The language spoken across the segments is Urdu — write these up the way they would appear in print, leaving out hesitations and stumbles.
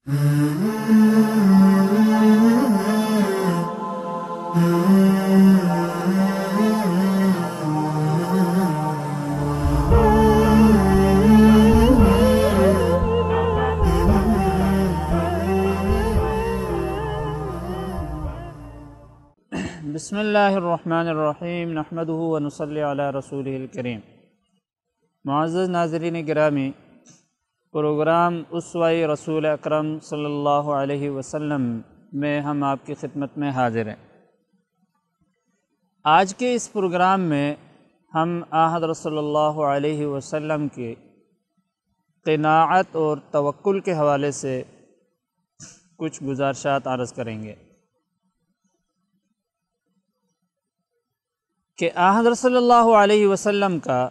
بسم اللہ الرحمن الرحیم نحمدہ ونصلی علی رسولہ الکریم۔ معزز ناظرین گرامی، پروگرام اسوہ رسول اکرم صلی اللہ علیہ وسلم میں ہم آپ کی خدمت میں حاضر ہیں۔ آج کے اس پروگرام میں ہم حضرت صلی اللہ علیہ وسلم کی قناعت اور توکل کے حوالے سے کچھ گزارشات عرض کریں گے کہ حضرت صلی اللہ علیہ وسلم کا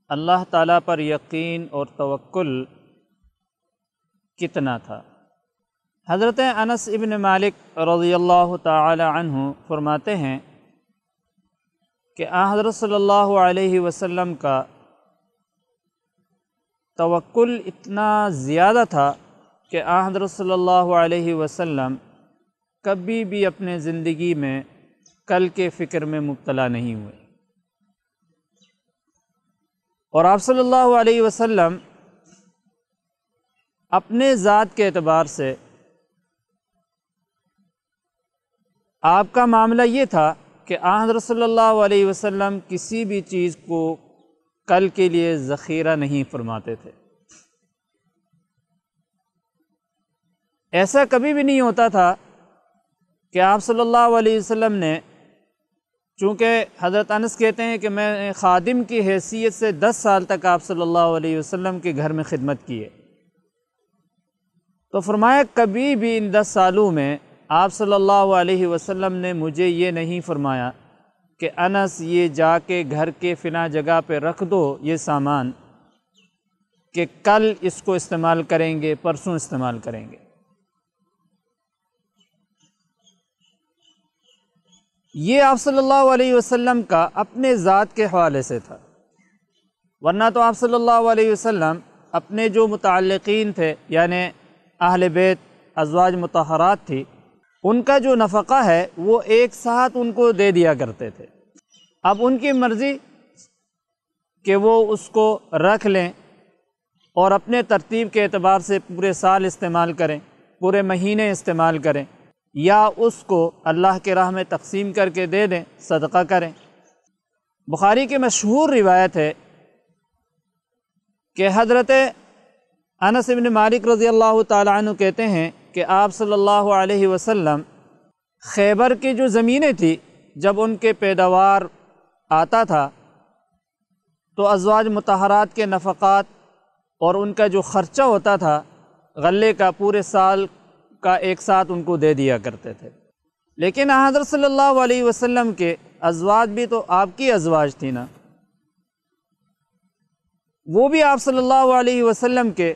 اللہ تعالیٰ پر یقین اور توکل کتنا تھا۔ حضرت انس ابن مالک رضی اللہ تعالی عنہ فرماتے ہیں کہ حضرت صلی اللہ علیہ وسلم کا توکل اتنا زیادہ تھا کہ حضرت صلی اللہ علیہ وسلم کبھی بھی اپنے زندگی میں کل کے فکر میں مبتلا نہیں ہوئے، اور آپ صلی اللہ علیہ وسلم اپنے ذات کے اعتبار سے آپ کا معاملہ یہ تھا کہ حضرت صلی اللہ علیہ وسلم کسی بھی چیز کو کل کے لیے ذخیرہ نہیں فرماتے تھے۔ ایسا کبھی بھی نہیں ہوتا تھا کہ آپ صلی اللہ علیہ وسلم نے، چونکہ حضرت انس کہتے ہیں کہ میں خادم کی حیثیت سے 10 سال تک آپ صلی اللہ علیہ وسلم کے گھر میں خدمت کی ہے، تو فرمایا کبھی بھی ان 10 سالوں میں آپ صلی اللہ علیہ وسلم نے مجھے یہ نہیں فرمایا کہ انس یہ جا کے گھر کے فلاں جگہ پہ رکھ دو یہ سامان، کہ کل اس کو استعمال کریں گے، پرسوں استعمال کریں گے۔ یہ آپ صلی اللہ علیہ وسلم کا اپنے ذات کے حوالے سے تھا، ورنہ تو آپ صلی اللہ علیہ وسلم اپنے جو متعلقین تھے، یعنی اہل بیت ازواج مطہرات تھی، ان کا جو نفقہ ہے وہ ایک ساتھ ان کو دے دیا کرتے تھے۔ اب ان کی مرضی کہ وہ اس کو رکھ لیں اور اپنے ترتیب کے اعتبار سے پورے سال استعمال کریں، پورے مہینے استعمال کریں، یا اس کو اللہ کے راہ میں تقسیم کر کے دے دیں، صدقہ کریں۔ بخاری کی مشہور روایت ہے کہ حضرت انس بن مالک رضی اللہ تعالی عنہ کہتے ہیں کہ آپ صلی اللہ علیہ وسلم خیبر کی جو زمینیں تھی، جب ان کے پیداوار آتا تھا تو ازواج مطہرات کے نفقات اور ان کا جو خرچہ ہوتا تھا غلے کا، پورے سال کا ایک ساتھ ان کو دے دیا کرتے تھے۔ لیکن حضرت صلی اللہ علیہ وسلم کے ازواج بھی تو آپ کی ازواج تھی نا، وہ بھی آپ صلی اللہ علیہ وسلم کے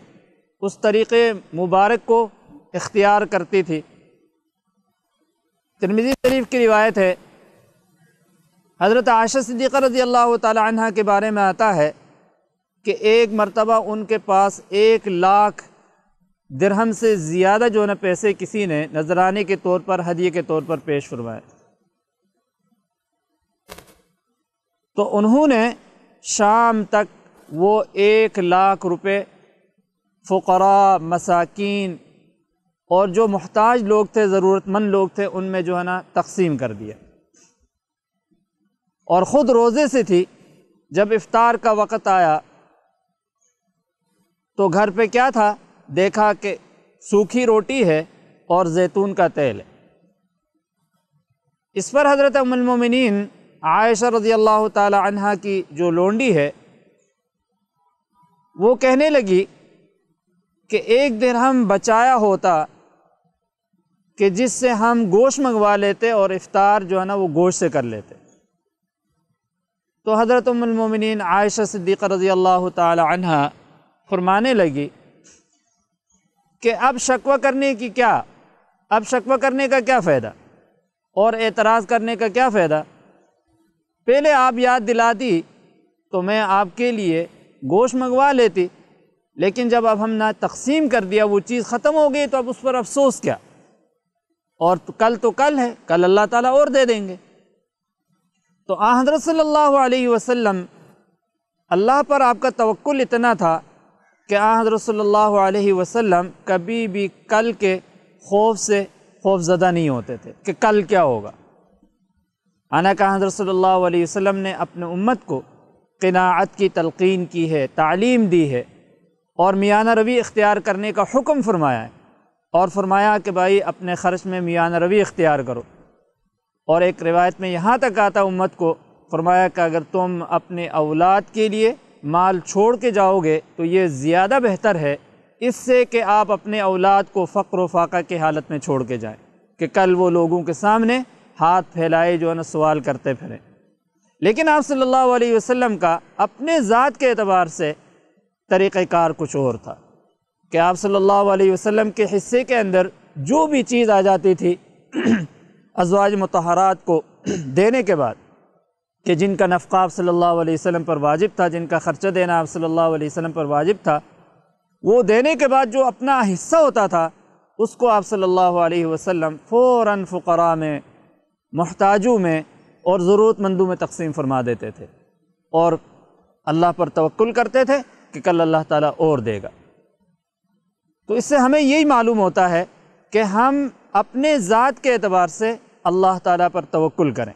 اس طریقے مبارک کو اختیار کرتی تھی۔ ترمذی شریف کی روایت ہے، حضرت عائشہ صدیقہ رضی اللہ تعالی عنہ کے بارے میں آتا ہے کہ ایک مرتبہ ان کے پاس 1,00,000 درہم سے زیادہ جو ہے پیسے کسی نے نذرانے کے طور پر، ہدیے کے طور پر پیش فرمائے، تو انہوں نے شام تک وہ 1,00,000 روپے فقراء، مساکین اور جو محتاج لوگ تھے، ضرورت مند لوگ تھے، ان میں جو ہے نا تقسیم کر دیا۔ اور خود روزے سے تھی، جب افطار کا وقت آیا تو گھر پہ کیا تھا، دیکھا کہ سوکھی روٹی ہے اور زیتون کا تیل ہے۔ اس پر حضرت ام المومنین عائشہ رضی اللہ تعالی عنہا کی جو لونڈی ہے وہ کہنے لگی کہ 1 درہم بچایا ہوتا کہ جس سے ہم گوشت منگوا لیتے اور افطار جو ہے نا وہ گوشت سے کر لیتے۔ تو حضرت ام المومنین عائشہ صدیقہ رضی اللہ تعالی عنہا فرمانے لگی کہ اب شکوہ کرنے کی کیا، اب شکوہ کرنے کا کیا فائدہ اور اعتراض کرنے کا کیا فائدہ، پہلے آپ یاد دلا دی تو میں آپ کے لیے گوشت منگوا لیتی، لیکن جب اب ہم نہ تقسیم کر دیا، وہ چیز ختم ہو گئی، تو اب اس پر افسوس کیا؟ اور تو کل ہے، کل اللہ تعالیٰ اور دے دیں گے۔ تو آن حضرت صلی اللہ علیہ وسلم، اللہ پر آپ کا توکل اتنا تھا کہ آن حضرت صلی اللہ علیہ وسلم کبھی بھی کل کے خوف سے خوف زدہ نہیں ہوتے تھے کہ کل کیا ہوگا۔ حالانکہ حضرت صلی اللہ علیہ وسلم نے اپنے امت کو قناعت کی تلقین کی ہے، تعلیم دی ہے، اور میانہ روی اختیار کرنے کا حکم فرمایا ہے، اور فرمایا کہ بھائی اپنے خرچ میں میانہ روی اختیار کرو۔ اور ایک روایت میں یہاں تک آتا امت کو، فرمایا کہ اگر تم اپنے اولاد کے لیے مال چھوڑ کے جاؤ گے تو یہ زیادہ بہتر ہے اس سے کہ آپ اپنے اولاد کو فقر و فاقہ کی حالت میں چھوڑ کے جائیں، کہ کل وہ لوگوں کے سامنے ہاتھ پھیلائے جو ہے نا سوال کرتے پھریں۔ لیکن آپ صلی اللہ علیہ وسلم کا اپنے ذات کے اعتبار سے طریقہ کار کچھ اور تھا کہ آپ صلی اللہ علیہ وسلم کے حصے کے اندر جو بھی چیز آ جاتی تھی ازواج مطہرات کو دینے کے بعد، کہ جن کا نفقہ آپ صلی اللہ علیہ وسلم پر واجب تھا، جن کا خرچہ دینا آپ صلی اللہ علیہ وسلم پر واجب تھا، وہ دینے کے بعد جو اپنا حصہ ہوتا تھا اس کو آپ صلی اللہ علیہ وسلم فوراً فقراء میں، محتاجوں میں اور ضرورت مندوں میں تقسیم فرما دیتے تھے، اور اللہ پر توکل کرتے تھے کہ کل اللہ تعالیٰ اور دے گا۔ تو اس سے ہمیں یہی معلوم ہوتا ہے کہ ہم اپنے ذات کے اعتبار سے اللہ تعالیٰ پر توکل کریں،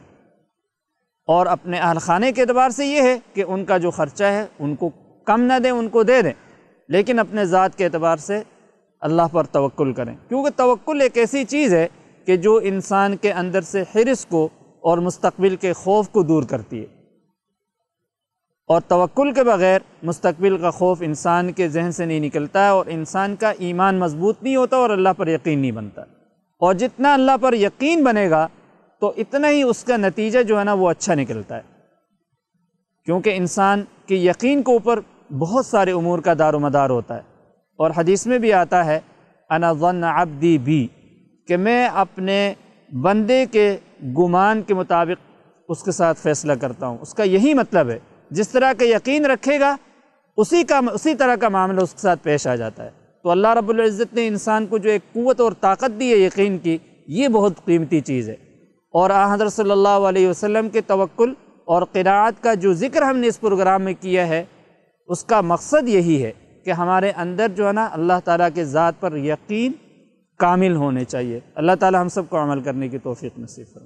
اور اپنے اہل خانے کے اعتبار سے یہ ہے کہ ان کا جو خرچہ ہے ان کو کم نہ دیں، ان کو دے دیں، لیکن اپنے ذات کے اعتبار سے اللہ پر توکل کریں، کیونکہ توکل ایک ایسی چیز ہے کہ جو انسان کے اندر سے حرص کو اور مستقبل کے خوف کو دور کرتی ہے، اور توکل کے بغیر مستقبل کا خوف انسان کے ذہن سے نہیں نکلتا ہے، اور انسان کا ایمان مضبوط نہیں ہوتا اور اللہ پر یقین نہیں بنتا، اور جتنا اللہ پر یقین بنے گا تو اتنا ہی اس کا نتیجہ جو ہے نا وہ اچھا نکلتا ہے، کیونکہ انسان کے یقین کے اوپر بہت سارے امور کا دار و مدار ہوتا ہے۔ اور حدیث میں بھی آتا ہے انا ظن عبدی بی، کہ میں اپنے بندے کے گمان کے مطابق اس کے ساتھ فیصلہ کرتا ہوں۔ اس کا یہی مطلب ہے، جس طرح کا یقین رکھے گا اسی طرح کا معاملہ اس کے ساتھ پیش آ جاتا ہے۔ تو اللہ رب العزت نے انسان کو جو ایک قوت اور طاقت دی ہے یقین کی، یہ بہت قیمتی چیز ہے۔ اور آن حضرت صلی اللہ علیہ وسلم کے توکل اور قناعت کا جو ذکر ہم نے اس پروگرام میں کیا ہے، اس کا مقصد یہی ہے کہ ہمارے اندر جو ہے نا اللہ تعالیٰ کے ذات پر یقین کامل ہونے چاہیے۔ اللہ تعالیٰ ہم سب کو عمل کرنے کی توفیق نصیب فرمائے۔